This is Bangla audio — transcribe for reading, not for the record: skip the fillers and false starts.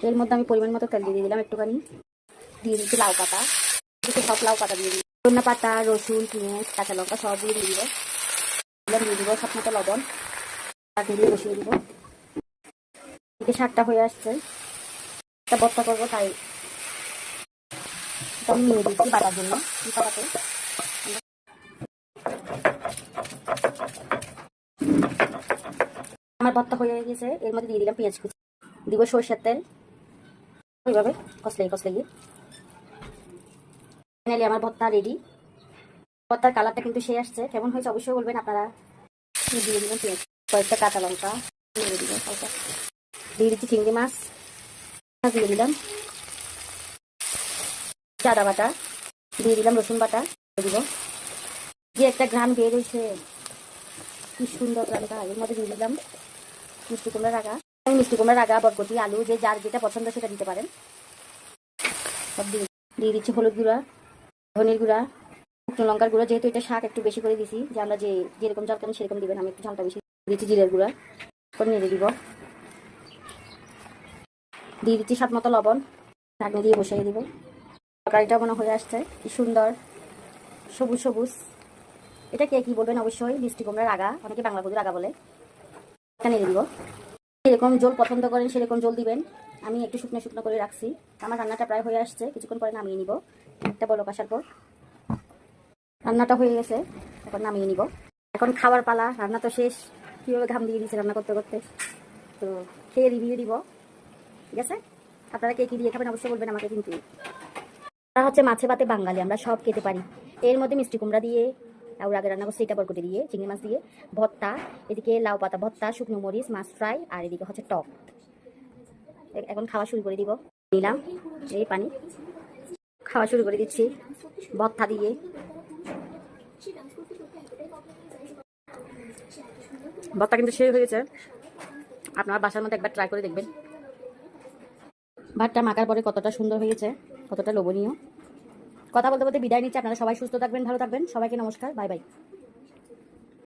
এর মধ্যে আমি পরিমাণ মতো তেল দিয়ে দিলাম একটুখানি, দিয়ে দিচ্ছি লাউ পাতা, সব লাউ পাতা দিয়ে দিই, ধনিয়া পাতা, রসুন, পেঁয়াজ, কাঁচা লঙ্কা সব দিয়ে দিব, দিয়ে দিব সব মতো লবণ, আর দিয়ে বসিয়ে দিব। এদিকে শাকটা হয়ে আসছে, একটা ভর্তা করবো তাই আমি নিয়ে দিচ্ছি বাটার জন্য। পাটাতে আমার ভর্তা হয়ে গেছে, এর মধ্যে দিয়ে দিলাম পেঁয়াজ কুচি, দিব সরষের তেল, ওইভাবে কষলাই কষলাই। ফাইনালি আমার ভর্তা রেডি। ভর্তার কালারটা কিন্তু সে আসছে, কেমন হয়েছে অবশ্যই বলবেন আপনারা। দিয়ে দিলাম পেঁয়াজ, কয়েকটা কাঁচা লঙ্কা দিয়ে দিলাম, হালকা দিয়ে দিচ্ছি চিংড়ি মাছ দিয়ে দিলাম, আদা বাটা দিয়ে দিলাম, রসুন বাটা দিব। যে একটা ঘ্রাণ বের হয়েছে, কি সুন্দর ঘ্রাণটা। এর মধ্যে দিয়ে দিলাম মিষ্টি কুমড়ার আগা, মিষ্টি কুমড়ার আগা, বরবটি, আলু, যে যার যেটা পছন্দ সেটা দিতে পারেন। সব দিয়ে দিচ্ছি হলুদ গুঁড়া, ধনের গুঁড়া, শুকনো লঙ্কার গুঁড়া, যেহেতু এটা শাক একটু বেশি করে দিছি, যে আমরা যেরকম ঝাল খান সেরকম দিবেন, আমি একটু ঝালটা বেশি দিচ্ছি। জিরের গুঁড়া করে নেড়ে দিব, দিয়ে দিচ্ছি স্বাদ মতো লবণ, ঢাকনা দিয়ে বসিয়ে দিব। তরকারিটা মনে হয়ে আসছে, কি সুন্দর সবুজ সবুজ। এটা কে কি বলবেন অবশ্যই, মিষ্টি কুমড়ার আগা, অনেকে বাংলা কদুর আগা বলে। নেড়ে দিব, যেরকম জল পছন্দ করেন সেরকম জল দিবেন। আমি একটু শুকনো শুকনো করে রাখছি। আমার রান্নাটা প্রায় হয়ে আসছে, কিছুক্ষণ পরে নামিয়ে নিব। একটা বলক আসার পর রান্নাটা হয়ে গেছে, এখন নামিয়ে নিব। এখন খাবার পালা, রান্না তো শেষ। কীভাবে ঘাম দিয়ে দিয়েছে রান্না করতে করতে, তো খেয়ে রিভিউ দিব, ঠিক আছে? আপনারা কে কী দিয়ে খাবেন অবশ্যই বলবেন আমাকে। কিন্তু আমরা হচ্ছে মাছে ভাতে বাঙালি, আমরা সব খেতে পারি। এর মধ্যে মিষ্টি কুমড়া দিয়ে, আর আগে রান্না করছি এটা বরকটি দিয়ে, চিংড়ি মাছ দিয়ে ভর্তা, এদিকে লাউ পাতা ভর্তা, শুকনো মরিচ, মাছ ফ্রাই, আর এদিকে হচ্ছে টক। এখন খাওয়া শুরু করে দিব। নিলাম এই পানি, খাওয়া শুরু করে দিচ্ছি ভর্তা দিয়ে। ভর্তা কিন্তু শেষ হয়েছে, আপনার বাসার মধ্যে একবার ট্রাই করে দেখবেন। ভাতটা মাখার পরে কতটা সুন্দর হয়েছে, কতটা লোভনীয়। কথা বলতে বলতে বিদায় নিচ্ছি। আপনারা সবাই সুস্থ থাকবেন, ভালো থাকবেন। সবাইকে নমস্কার, বাই বাই।